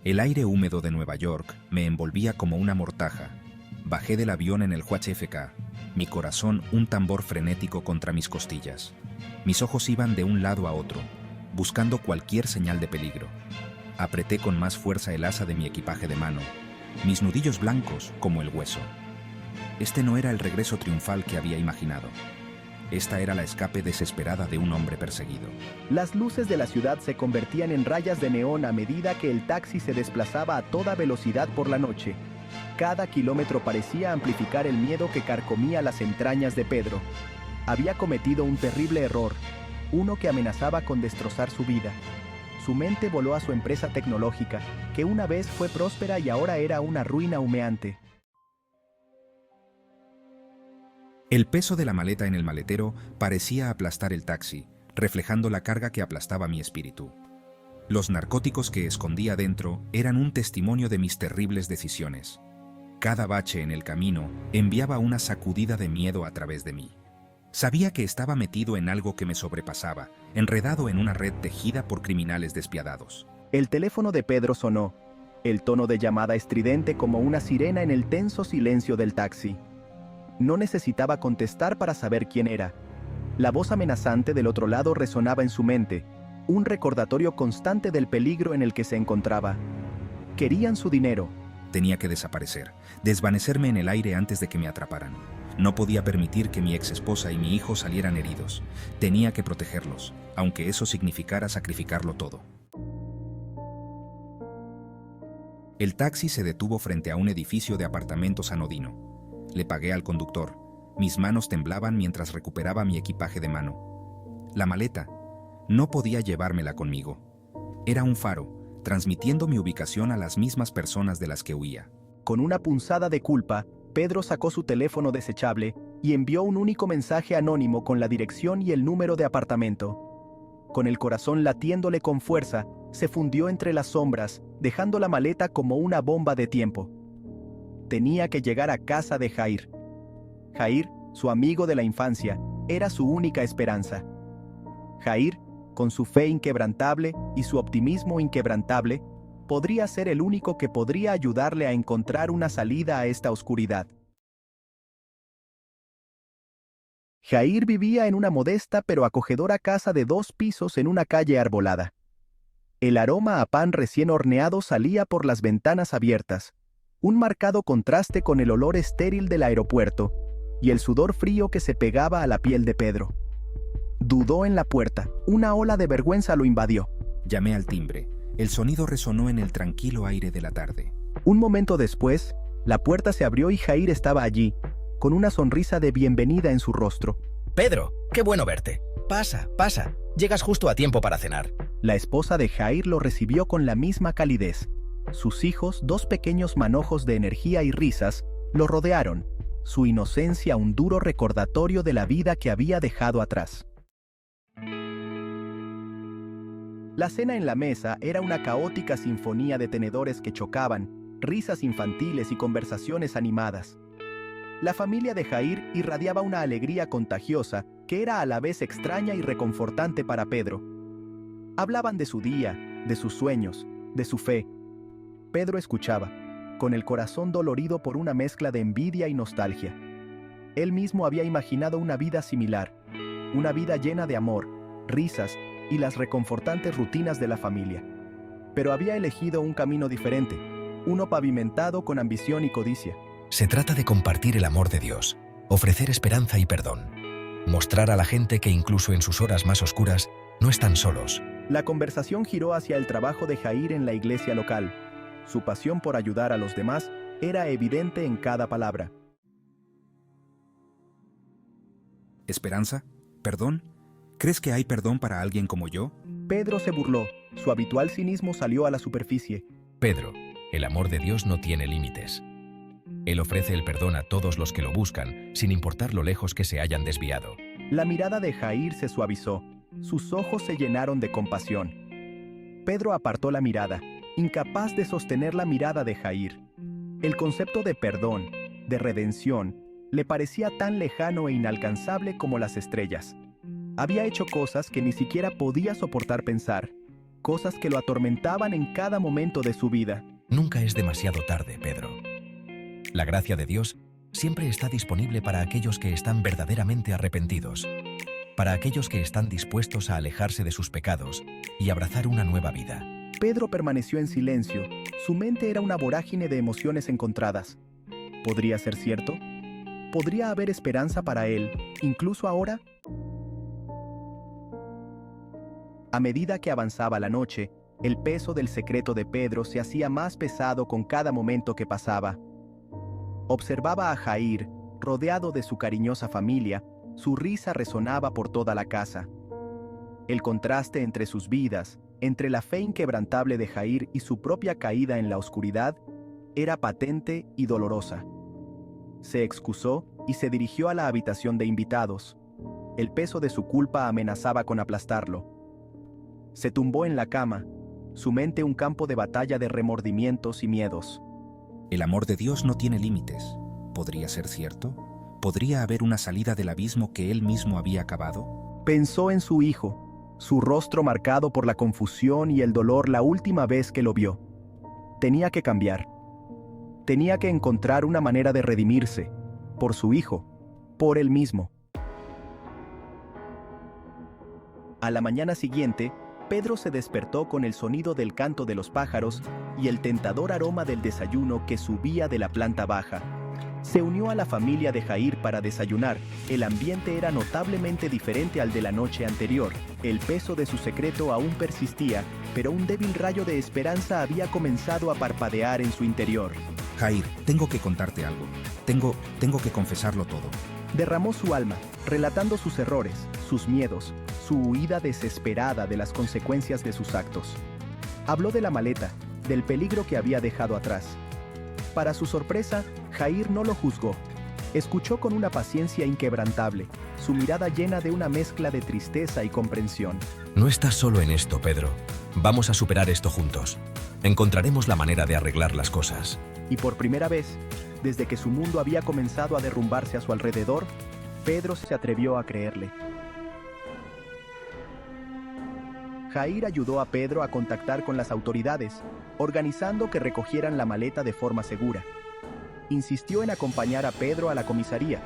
El aire húmedo de Nueva York me envolvía como una mortaja. Bajé del avión en el JFK, mi corazón un tambor frenético contra mis costillas. Mis ojos iban de un lado a otro, buscando cualquier señal de peligro. Apreté con más fuerza el asa de mi equipaje de mano, mis nudillos blancos como el hueso. Este no era el regreso triunfal que había imaginado. Esta era la escape desesperada de un hombre perseguido. Las luces de la ciudad se convertían en rayas de neón a medida que el taxi se desplazaba a toda velocidad por la noche. Cada kilómetro parecía amplificar el miedo que carcomía las entrañas de Pedro. Había cometido un terrible error, uno que amenazaba con destrozar su vida. Su mente voló a su empresa tecnológica, que una vez fue próspera y ahora era una ruina humeante. El peso de la maleta en el maletero parecía aplastar el taxi, reflejando la carga que aplastaba mi espíritu. Los narcóticos que escondía dentro eran un testimonio de mis terribles decisiones. Cada bache en el camino enviaba una sacudida de miedo a través de mí. Sabía que estaba metido en algo que me sobrepasaba, enredado en una red tejida por criminales despiadados. El teléfono de Pedro sonó, el tono de llamada estridente como una sirena en el tenso silencio del taxi. No necesitaba contestar para saber quién era. La voz amenazante del otro lado resonaba en su mente, un recordatorio constante del peligro en el que se encontraba. Querían su dinero. Tenía que desaparecer, desvanecerme en el aire antes de que me atraparan. No podía permitir que mi exesposa y mi hijo salieran heridos. Tenía que protegerlos, aunque eso significara sacrificarlo todo. El taxi se detuvo frente a un edificio de apartamentos anodino. Le pagué al conductor. Mis manos temblaban mientras recuperaba mi equipaje de mano. La maleta. No podía llevármela conmigo. Era un faro, transmitiendo mi ubicación a las mismas personas de las que huía. Con una punzada de culpa, Pedro sacó su teléfono desechable y envió un único mensaje anónimo con la dirección y el número de apartamento. Con el corazón latiéndole con fuerza, se fundió entre las sombras, dejando la maleta como una bomba de tiempo. Tenía que llegar a casa de Jair. Jair, su amigo de la infancia, era su única esperanza. Jair, con su fe inquebrantable y su optimismo inquebrantable, podría ser el único que podría ayudarle a encontrar una salida a esta oscuridad. Jair vivía en una modesta pero acogedora casa de 2 pisos en una calle arbolada. El aroma a pan recién horneado salía por las ventanas abiertas, un marcado contraste con el olor estéril del aeropuerto y el sudor frío que se pegaba a la piel de Pedro. Dudó en la puerta, una ola de vergüenza lo invadió. Llamé al timbre. El sonido resonó en el tranquilo aire de la tarde. Un momento después, la puerta se abrió y Jair estaba allí, con una sonrisa de bienvenida en su rostro. Pedro, qué bueno verte. Pasa, pasa. Llegas justo a tiempo para cenar. La esposa de Jair lo recibió con la misma calidez. Sus hijos, 2 pequeños manojos de energía y risas, lo rodearon, su inocencia un duro recordatorio de la vida que había dejado atrás. La cena en la mesa era una caótica sinfonía de tenedores que chocaban, risas infantiles y conversaciones animadas. La familia de Jair irradiaba una alegría contagiosa que era a la vez extraña y reconfortante para Pedro. Hablaban de su día, de sus sueños, de su fe. Pedro escuchaba, con el corazón dolorido por una mezcla de envidia y nostalgia. Él mismo había imaginado una vida similar, una vida llena de amor, risas y las reconfortantes rutinas de la familia. Pero había elegido un camino diferente, uno pavimentado con ambición y codicia. Se trata de compartir el amor de Dios, ofrecer esperanza y perdón, mostrar a la gente que incluso en sus horas más oscuras no están solos. La conversación giró hacia el trabajo de Jair en la iglesia local. Su pasión por ayudar a los demás era evidente en cada palabra. ¿Esperanza? ¿Perdón? ¿Crees que hay perdón para alguien como yo? Pedro se burló. Su habitual cinismo salió a la superficie. Pedro, el amor de Dios no tiene límites. Él ofrece el perdón a todos los que lo buscan, sin importar lo lejos que se hayan desviado. La mirada de Jair se suavizó. Sus ojos se llenaron de compasión. Pedro apartó la mirada, incapaz de sostener la mirada de Jair. El concepto de perdón, de redención, le parecía tan lejano e inalcanzable como las estrellas. Había hecho cosas que ni siquiera podía soportar pensar, cosas que lo atormentaban en cada momento de su vida. Nunca es demasiado tarde, Pedro. La gracia de Dios siempre está disponible para aquellos que están verdaderamente arrepentidos, para aquellos que están dispuestos a alejarse de sus pecados y abrazar una nueva vida. Pedro permaneció en silencio. Su mente era una vorágine de emociones encontradas. ¿Podría ser cierto? ¿Podría haber esperanza para él, incluso ahora? A medida que avanzaba la noche, el peso del secreto de Pedro se hacía más pesado con cada momento que pasaba. Observaba a Jair, rodeado de su cariñosa familia. Su risa resonaba por toda la casa. El contraste entre sus vidas, entre la fe inquebrantable de Jair y su propia caída en la oscuridad, era patente y dolorosa. Se excusó y se dirigió a la habitación de invitados. El peso de su culpa amenazaba con aplastarlo. Se tumbó en la cama, su mente un campo de batalla de remordimientos y miedos. El amor de Dios no tiene límites. ¿Podría ser cierto? ¿Podría haber una salida del abismo que él mismo había cavado? Pensó en su hijo, su rostro marcado por la confusión y el dolor la última vez que lo vio. Tenía que cambiar. Tenía que encontrar una manera de redimirse, por su hijo, por él mismo. A la mañana siguiente, Pedro se despertó con el sonido del canto de los pájaros y el tentador aroma del desayuno que subía de la planta baja. Se unió a la familia de Jair para desayunar. El ambiente era notablemente diferente al de la noche anterior. El peso de su secreto aún persistía, pero un débil rayo de esperanza había comenzado a parpadear en su interior. Jair, tengo que contarte algo. Tengo que confesarlo todo. Derramó su alma, relatando sus errores, sus miedos, su huida desesperada de las consecuencias de sus actos. Habló de la maleta, del peligro que había dejado atrás. Para su sorpresa, Jair no lo juzgó. Escuchó con una paciencia inquebrantable, su mirada llena de una mezcla de tristeza y comprensión. No estás solo en esto, Pedro. Vamos a superar esto juntos. Encontraremos la manera de arreglar las cosas. Y por primera vez, desde que su mundo había comenzado a derrumbarse a su alrededor, Pedro se atrevió a creerle. Jair ayudó a Pedro a contactar con las autoridades, organizando que recogieran la maleta de forma segura. Insistió en acompañar a Pedro a la comisaría,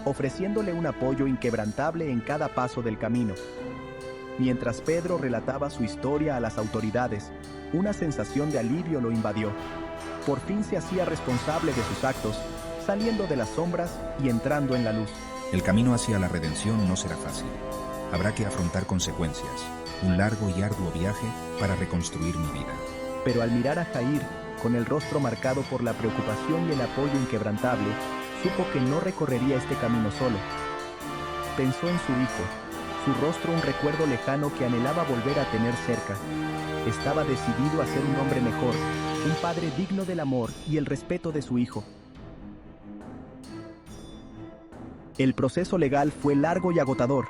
ofreciéndole un apoyo inquebrantable en cada paso del camino. Mientras Pedro relataba su historia a las autoridades, una sensación de alivio lo invadió. Por fin se hacía responsable de sus actos, saliendo de las sombras y entrando en la luz. El camino hacia la redención no será fácil. Habrá que afrontar consecuencias, un largo y arduo viaje para reconstruir mi vida. Pero al mirar a Jair, con el rostro marcado por la preocupación y el apoyo inquebrantable, supo que no recorrería este camino solo. Pensó en su hijo, su rostro un recuerdo lejano que anhelaba volver a tener cerca. Estaba decidido a ser un hombre mejor, un padre digno del amor y el respeto de su hijo. El proceso legal fue largo y agotador,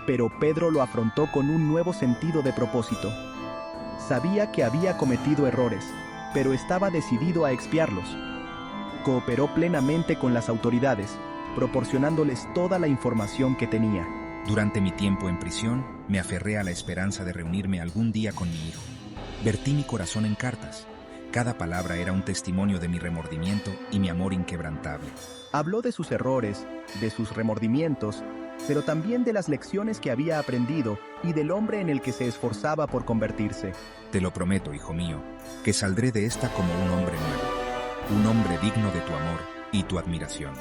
pero Pedro lo afrontó con un nuevo sentido de propósito. Sabía que había cometido errores, pero estaba decidido a expiarlos. Cooperó plenamente con las autoridades, proporcionándoles toda la información que tenía. Durante mi tiempo en prisión, me aferré a la esperanza de reunirme algún día con mi hijo. Vertí mi corazón en cartas. Cada palabra era un testimonio de mi remordimiento y mi amor inquebrantable. Habló de sus errores, de sus remordimientos, pero también de las lecciones que había aprendido y del hombre en el que se esforzaba por convertirse. Te lo prometo, hijo mío, que saldré de esta como un hombre nuevo, un hombre digno de tu amor y tu admiración.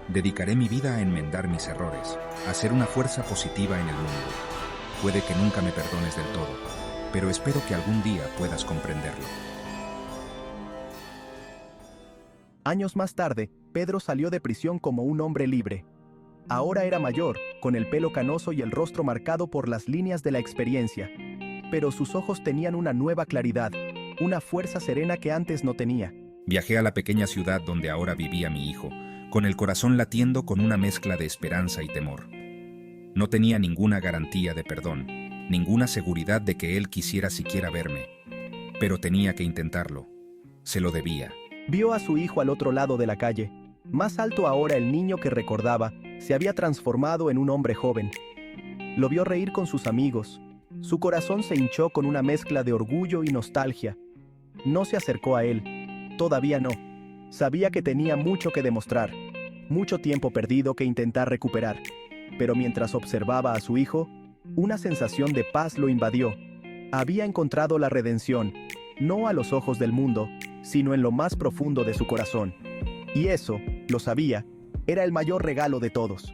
Dedicaré mi vida a enmendar mis errores, a ser una fuerza positiva en el mundo. Puede que nunca me perdones del todo, pero espero que algún día puedas comprenderlo. Años más tarde, Pedro salió de prisión como un hombre libre. Ahora era mayor, con el pelo canoso y el rostro marcado por las líneas de la experiencia. Pero sus ojos tenían una nueva claridad, una fuerza serena que antes no tenía. Viajé a la pequeña ciudad donde ahora vivía mi hijo, con el corazón latiendo con una mezcla de esperanza y temor. No tenía ninguna garantía de perdón, ninguna seguridad de que él quisiera siquiera verme. Pero tenía que intentarlo. Se lo debía. Vio a su hijo al otro lado de la calle. Más alto ahora, el niño que recordaba se había transformado en un hombre joven. Lo vio reír con sus amigos, Su corazón se hinchó con una mezcla de orgullo y nostalgia. No se acercó a él. Todavía no. Sabía que tenía mucho que demostrar, mucho tiempo perdido que intentar recuperar. Pero mientras observaba a su hijo, una sensación de paz lo invadió. Había encontrado la redención, no a los ojos del mundo, sino en lo más profundo de su corazón. Y eso, lo sabía, era el mayor regalo de todos.